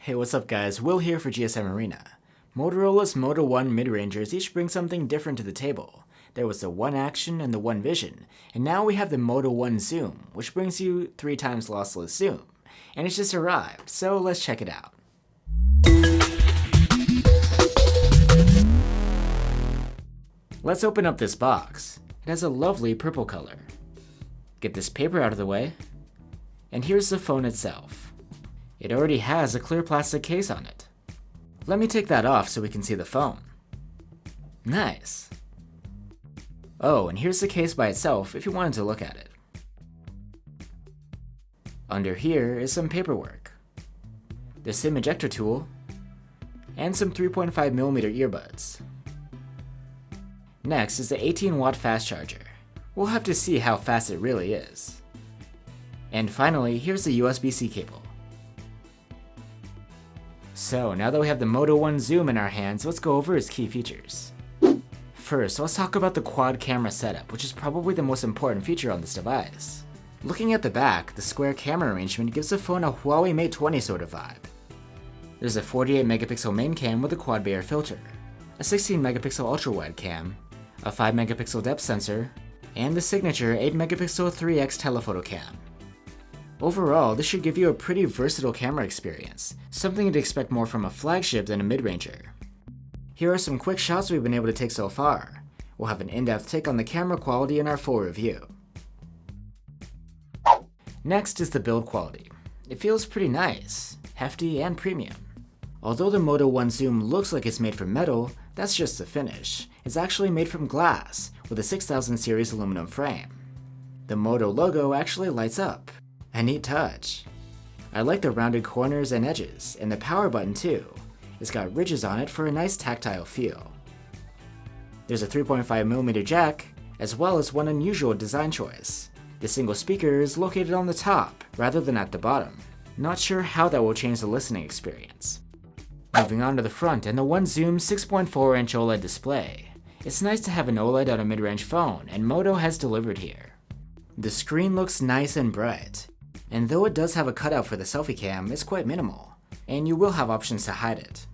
Hey, what's up guys, Will here for GSM Arena. Motorola's Moto One mid-rangers each bring something different to the table. There was the One Action and the One Vision, and now we have the Moto One Zoom, which brings you 3 times lossless zoom. And it's just arrived, so let's check it out. Let's open up this box. It has a lovely purple color. Get this paper out of the way, and here's the phone itself. It already has a clear plastic case on it. Let me take that off so we can see the phone. Nice. Oh, and here's the case by itself if you wanted to look at it. Under here is some paperwork, the SIM ejector tool, and some 3.5mm earbuds. Next is the 18-watt fast charger. We'll have to see how fast it really is. And finally, here's the USB-C cable. So now that we have the Moto One Zoom in our hands, let's go over its key features. First, let's talk about the quad camera setup, which is probably the most important feature on this device. Looking at the back, the square camera arrangement gives the phone a Huawei Mate 20 sort of vibe. There's a 48-megapixel main cam with a quad Bayer filter, a 16-megapixel ultra-wide cam, a 5-megapixel depth sensor, and the signature 8-megapixel 3x telephoto cam. Overall, this should give you a pretty versatile camera experience, something you'd expect more from a flagship than a mid-ranger. Here are some quick shots we've been able to take so far. We'll have an in-depth take on the camera quality in our full review. Next is the build quality. It feels pretty nice, hefty, and premium. Although the Moto One Zoom looks like it's made from metal, that's just the finish. It's actually made from glass, with a 6000 series aluminum frame. The Moto logo actually lights up. A neat touch. I like the rounded corners and edges, and the power button too. It's got ridges on it for a nice tactile feel. There's a 3.5mm jack, as well as one unusual design choice. The single speaker is located on the top, rather than at the bottom. Not sure how that will change the listening experience. Moving on to the front and the One Zoom 6.4-inch OLED display. It's nice to have an OLED on a mid-range phone, and Moto has delivered here. The screen looks nice and bright. And though it does have a cutout for the selfie cam, it's quite minimal, and you will have options to hide it.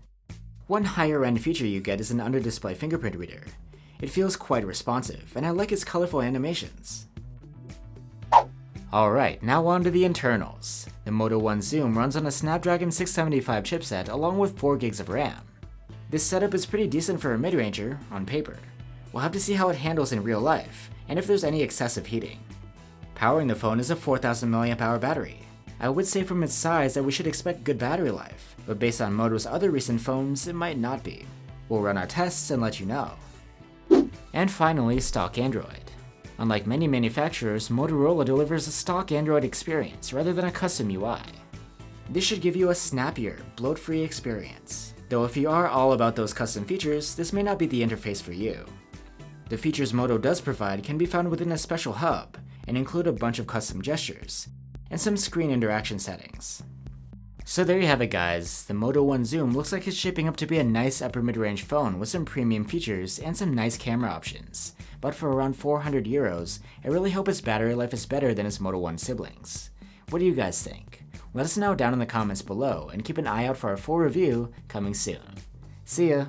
One higher end feature you get is an under-display fingerprint reader. It feels quite responsive, and I like its colorful animations. Alright, now on to the internals. The Moto One Zoom runs on a Snapdragon 675 chipset along with 4 gigs of RAM. This setup is pretty decent for a mid-ranger, on paper. We'll have to see how it handles in real life, and if there's any excessive heating. Powering the phone is a 4000 mAh battery. I would say from its size that we should expect good battery life, but based on Moto's other recent phones, it might not be. We'll run our tests and let you know. And finally, stock Android. Unlike many manufacturers, Motorola delivers a stock Android experience rather than a custom UI. This should give you a snappier, bloat-free experience. Though if you are all about those custom features, this may not be the interface for you. The features Moto does provide can be found within a special hub, and include a bunch of custom gestures, and some screen interaction settings. So there you have it guys, the Moto One Zoom looks like it's shaping up to be a nice upper mid-range phone with some premium features and some nice camera options, but for around 400 euros, I really hope its battery life is better than its Moto One siblings. What do you guys think? Let us know down in the comments below, and keep an eye out for our full review coming soon. See ya!